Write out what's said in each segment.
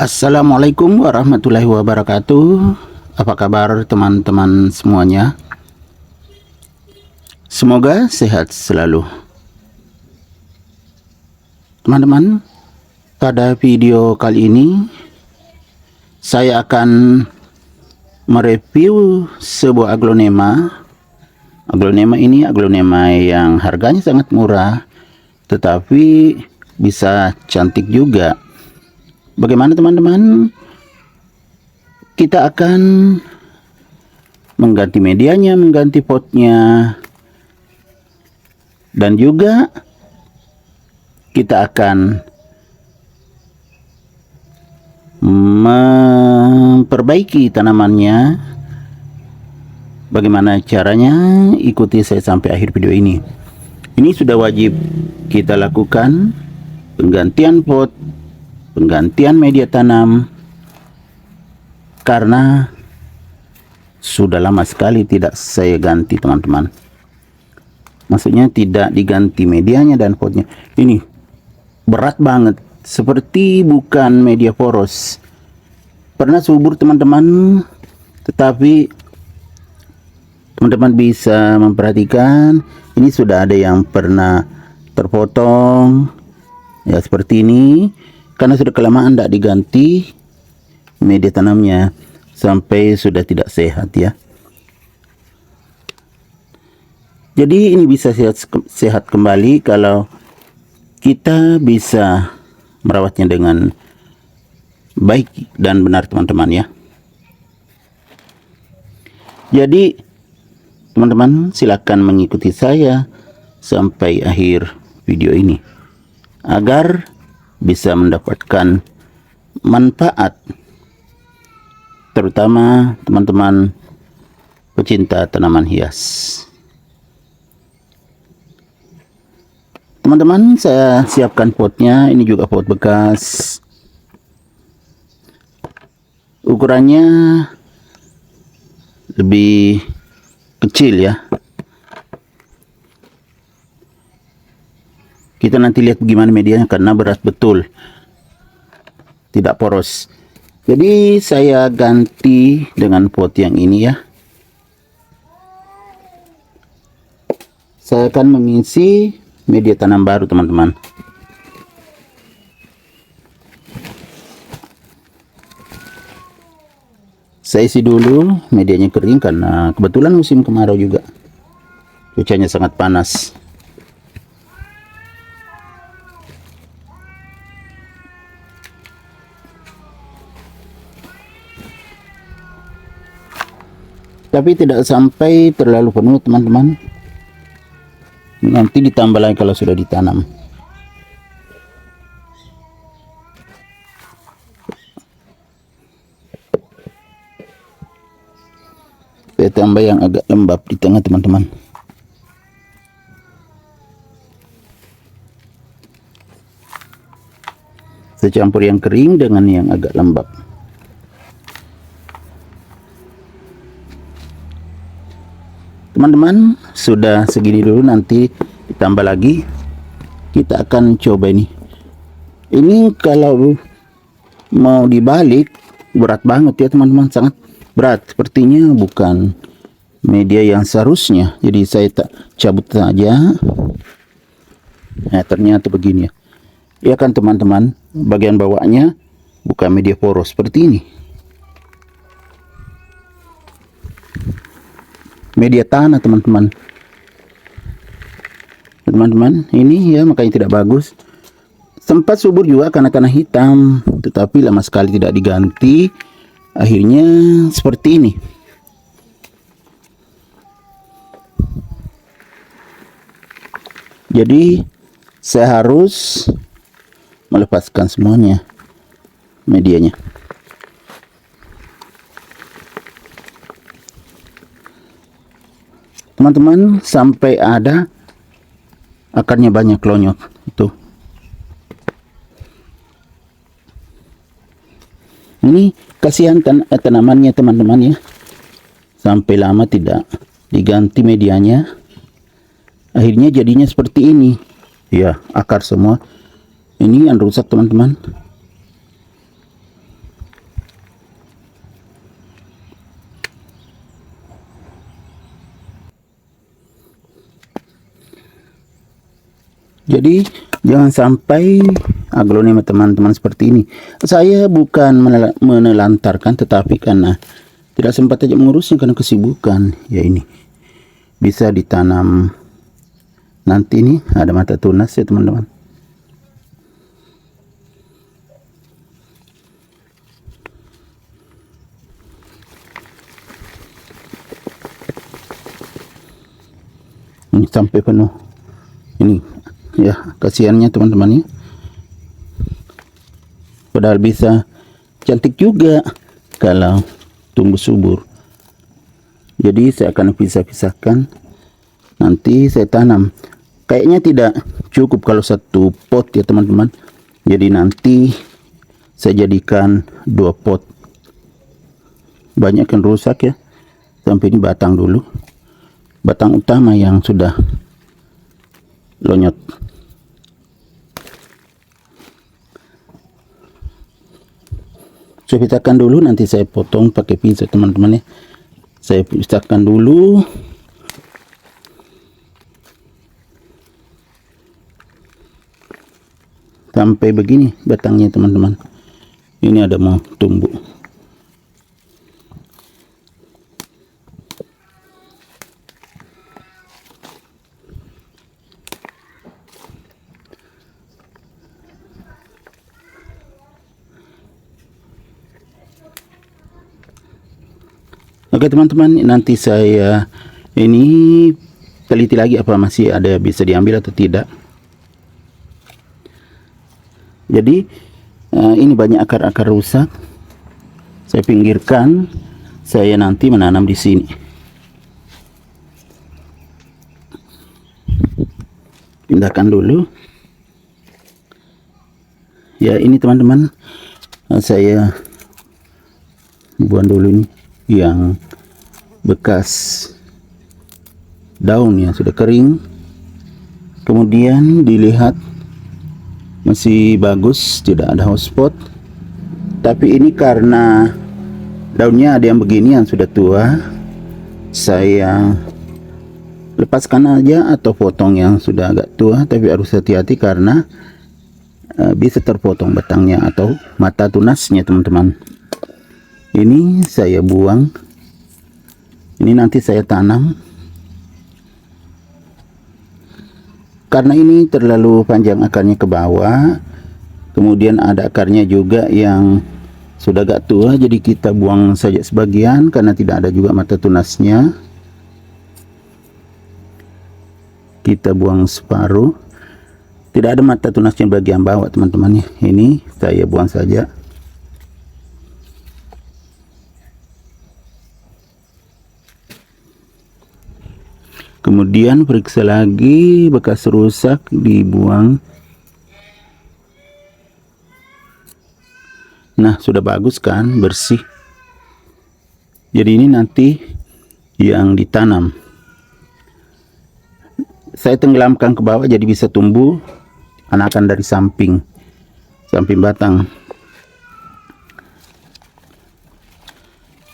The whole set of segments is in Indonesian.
Assalamualaikum warahmatullahi wabarakatuh. Apa kabar teman-teman semuanya? Semoga sehat selalu. Teman-teman, pada video kali ini saya akan mereview sebuah aglonema. Aglonema ini aglonema yang harganya sangat murah, tetapi bisa cantik juga. Bagaimana teman-teman? Kita akan mengganti medianya, mengganti potnya, dan juga kita akan memperbaiki tanamannya. Bagaimana caranya? Ikuti saya sampai akhir video ini. Ini sudah wajib kita lakukan, penggantian pot, penggantian media tanam, karena sudah lama sekali tidak saya ganti teman-teman. Maksudnya tidak diganti medianya dan potnya. Ini berat banget, seperti bukan media poros. Pernah subur teman-teman, tetapi teman-teman bisa memperhatikan ini sudah ada yang pernah terpotong ya, seperti ini. Karena sudah kelamaan tidak diganti media tanamnya, sampai sudah tidak sehat ya. Jadi ini bisa sehat kembali kalau kita bisa merawatnya dengan baik dan benar teman-teman ya. Jadi teman-teman silakan mengikuti saya sampai akhir video ini agar bisa mendapatkan manfaat, terutama teman-teman pecinta tanaman hias. Teman-teman, saya siapkan potnya. Ini juga pot bekas. Ukurannya lebih kecil ya. Kita nanti lihat bagaimana medianya, karena berat betul, tidak poros. Jadi saya ganti dengan pot yang ini ya. Saya akan mengisi media tanam baru teman-teman. Saya isi dulu, medianya kering karena kebetulan musim kemarau juga. Cuacanya sangat panas. Tapi tidak sampai terlalu penuh teman-teman. Nanti ditambah lagi kalau sudah ditanam. Saya tambah yang agak lembab di tengah teman-teman. Saya campur yang kering dengan yang agak lembab. Teman-teman, sudah segini dulu, nanti ditambah lagi. Kita akan coba ini. Ini kalau mau dibalik berat banget ya teman-teman, sangat berat. Sepertinya bukan media yang seharusnya. Jadi saya tak cabut saja. Nah, ternyata begini ya. Ya kan teman-teman, bagian bawahnya bukan media poros seperti ini. Media tanah teman-teman. Ini ya, makanya tidak bagus. Sempat subur juga karena tanah hitam, tetapi lama sekali tidak diganti, akhirnya seperti ini. Jadi saya harus melepaskan semuanya medianya. Teman-teman, sampai ada akarnya banyak lonyot itu. Ini kasihan tanamannya teman-teman ya. Sampai lama tidak diganti medianya, akhirnya jadinya seperti ini. Ya, akar semua. Ini yang rusak teman-teman. Jadi jangan sampai aglonema teman-teman seperti ini. Saya bukan menelantarkan, tetapi karena tidak sempat aja mengurusnya karena kesibukan. Ya ini bisa ditanam. Nanti nih ada mata tunas ya teman-teman. Ini sampai penuh. Ini ya kasihannya teman-teman ya. Padahal bisa cantik juga kalau tumbuh subur. Jadi saya akan pisah-pisahkan. Nanti saya tanam. Kayaknya tidak cukup kalau satu pot ya teman-teman. Jadi nanti saya jadikan 2 pot. Banyak yang rusak ya. Sampai ini batang dulu. Batang utama yang sudah lonyot. Saya pisahkan dulu, nanti saya potong pakai pisau teman-teman ya. Saya pisahkan dulu. Sampai begini batangnya teman-teman. Ini ada mau tumbuh. Oke teman-teman, nanti saya ini teliti lagi apa masih ada bisa diambil atau tidak. Jadi ini banyak akar-akar rusak. Saya pinggirkan. Saya nanti menanam di sini. Pindahkan dulu. Ya ini teman-teman, saya buang dulu nih yang bekas daun yang sudah kering. Kemudian dilihat masih bagus, tidak ada hotspot. Tapi ini karena daunnya ada yang begini yang sudah tua, saya lepaskan aja atau potong yang sudah agak tua. Tapi harus hati-hati karena bisa terpotong batangnya atau mata tunasnya teman-teman. Ini saya buang. Ini nanti saya tanam. Karena ini terlalu panjang akarnya ke bawah. Kemudian ada akarnya juga yang sudah agak tua. Jadi kita buang saja sebagian karena tidak ada juga mata tunasnya. Kita buang separuh. Tidak ada mata tunasnya bagian bawah teman-teman ya. Ini saya buang saja. Kemudian periksa lagi, bekas rusak dibuang. Nah sudah bagus kan, bersih. Jadi ini nanti yang ditanam. Saya tenggelamkan ke bawah jadi bisa tumbuh anakan dari samping batang.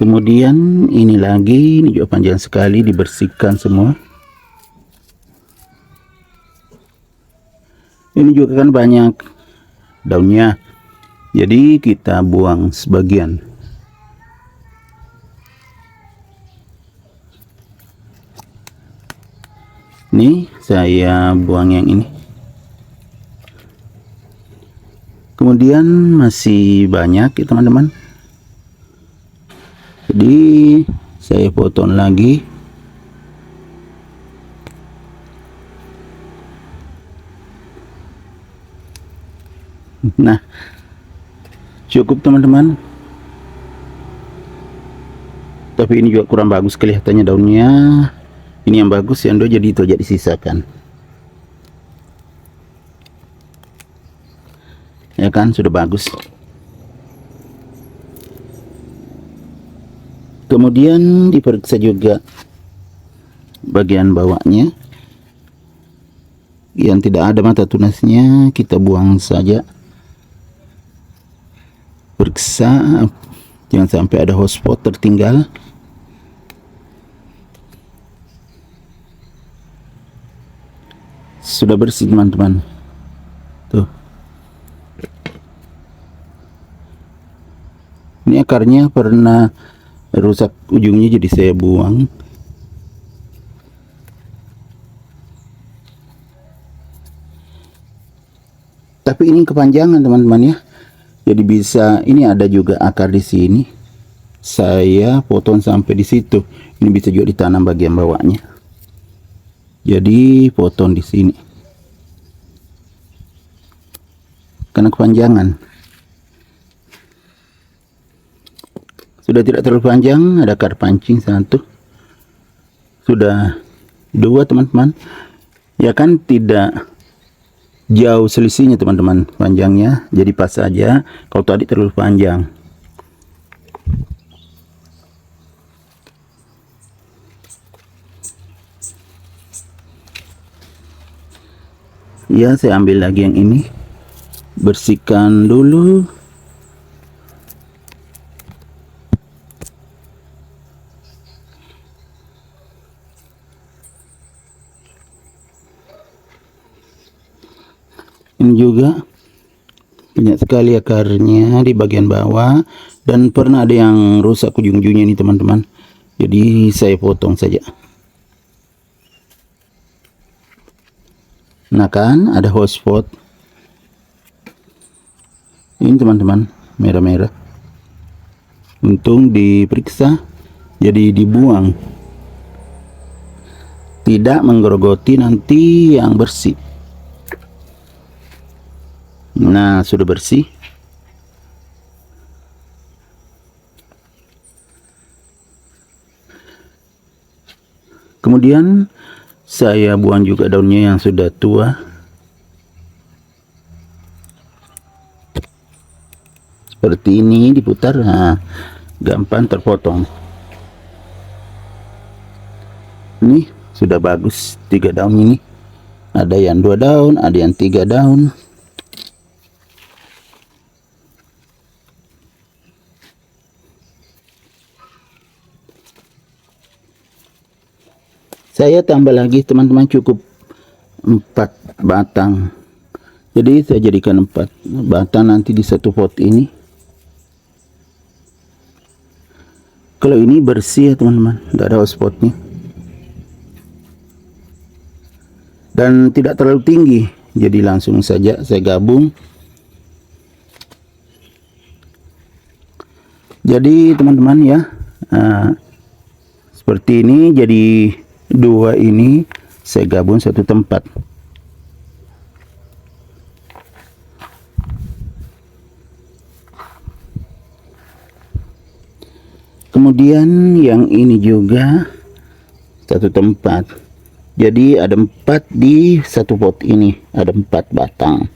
Kemudian ini lagi, ini juga panjang sekali, dibersihkan semua. Ini juga kan banyak daunnya, jadi kita buang sebagian. Ini saya buang yang ini. Kemudian masih banyak ya teman-teman. Jadi saya potong lagi. Nah cukup teman-teman. Tapi ini juga kurang bagus kelihatannya daunnya. Ini yang bagus yang jadi itu aja disisakan. Ya kan sudah bagus. Kemudian diperiksa juga bagian bawahnya. Yang tidak ada mata tunasnya kita buang saja. Periksa jangan sampai ada hotspot tertinggal. sudah bersih teman-teman. Tuh. Ini akarnya pernah rusak ujungnya, jadi saya buang. Tapi ini kepanjangan teman-teman ya. Jadi bisa, ini ada juga akar di sini. Saya potong sampai di situ. Ini bisa juga ditanam bagian bawahnya. Jadi potong di sini. Karena kepanjangan. Sudah tidak terlalu panjang, ada akar pancing satu. Sudah 2 teman-teman. Ya kan tidak jauh selisihnya teman-teman panjangnya, jadi pas saja. Kalau tadi terlalu panjang. Ya, saya ambil lagi yang ini, bersihkan dulu. Ini juga banyak sekali akarnya di bagian bawah, dan pernah ada yang rusak ujung-ujungnya ini teman-teman. Jadi saya potong saja. Nah kan ada hotspot ini teman-teman, merah-merah. Untung diperiksa, jadi dibuang. Tidak menggerogoti nanti yang bersih. Nah, sudah bersih. Kemudian saya buang juga daunnya yang sudah tua. Seperti ini diputar, nah, gampang terpotong. Ini sudah bagus, 3 daun ini. Ada yang 2 daun, ada yang 3 daun. Saya tambah lagi teman-teman, cukup 4 batang. Jadi saya jadikan 4 batang nanti di satu pot ini. Kalau ini bersih ya teman-teman, tidak ada hotspotnya. Dan tidak terlalu tinggi, jadi langsung saja saya gabung. Jadi teman-teman ya, seperti ini. Jadi 2 ini saya gabung satu tempat. Kemudian yang ini juga satu tempat. Jadi ada 4 di satu pot ini, ada 4 batang.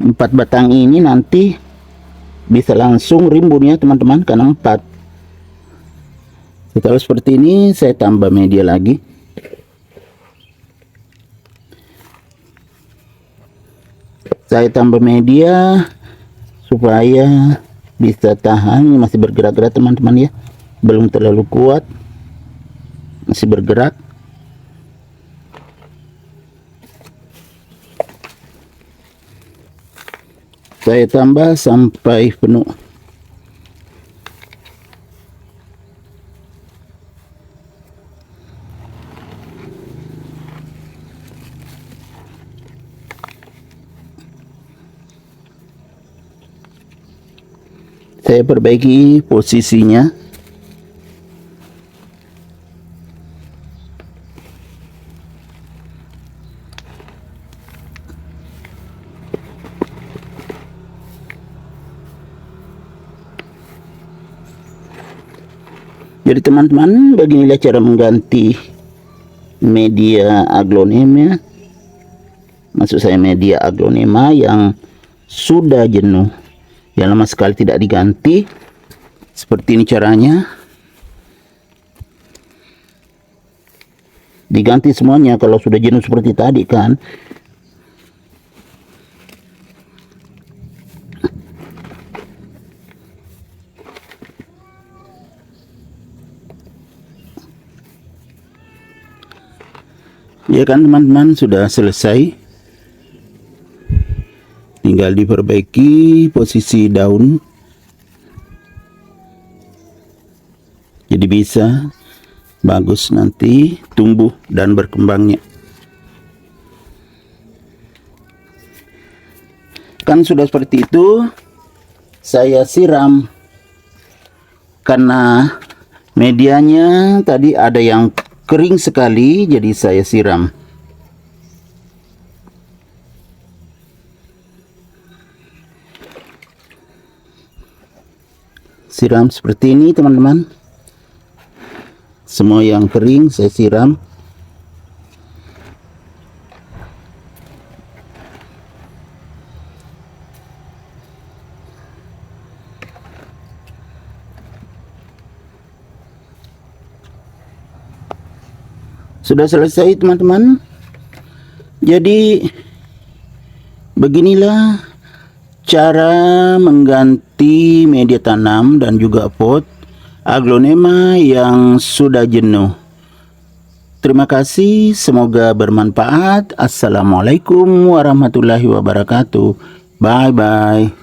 4 batang ini nanti bisa langsung rimbun ya teman-teman, karena 4. Setelah seperti ini saya tambah media lagi. Saya tambah media supaya bisa tahan. Masih bergerak-gerak teman-teman ya, belum terlalu kuat, masih bergerak. Saya tambah sampai penuh. Saya perbaiki posisinya. Jadi teman-teman, beginilah cara mengganti media aglonema. Maksud saya media aglonema yang sudah jenuh, yang lama sekali tidak diganti. Seperti ini caranya. Diganti semuanya kalau sudah jenuh seperti tadi kan. Ya kan teman-teman, sudah selesai. Tinggal diperbaiki posisi daun. Jadi bisa bagus nanti tumbuh dan berkembangnya. Kan sudah seperti itu, saya siram karena medianya tadi ada yang kering sekali, jadi saya siram. Siram seperti ini teman-teman. Semua yang kering saya siram. Sudah selesai teman-teman. Jadi beginilah cara mengganti media tanam dan juga pot aglonema yang sudah jenuh. Terima kasih, semoga bermanfaat. Assalamualaikum warahmatullahi wabarakatuh. Bye bye.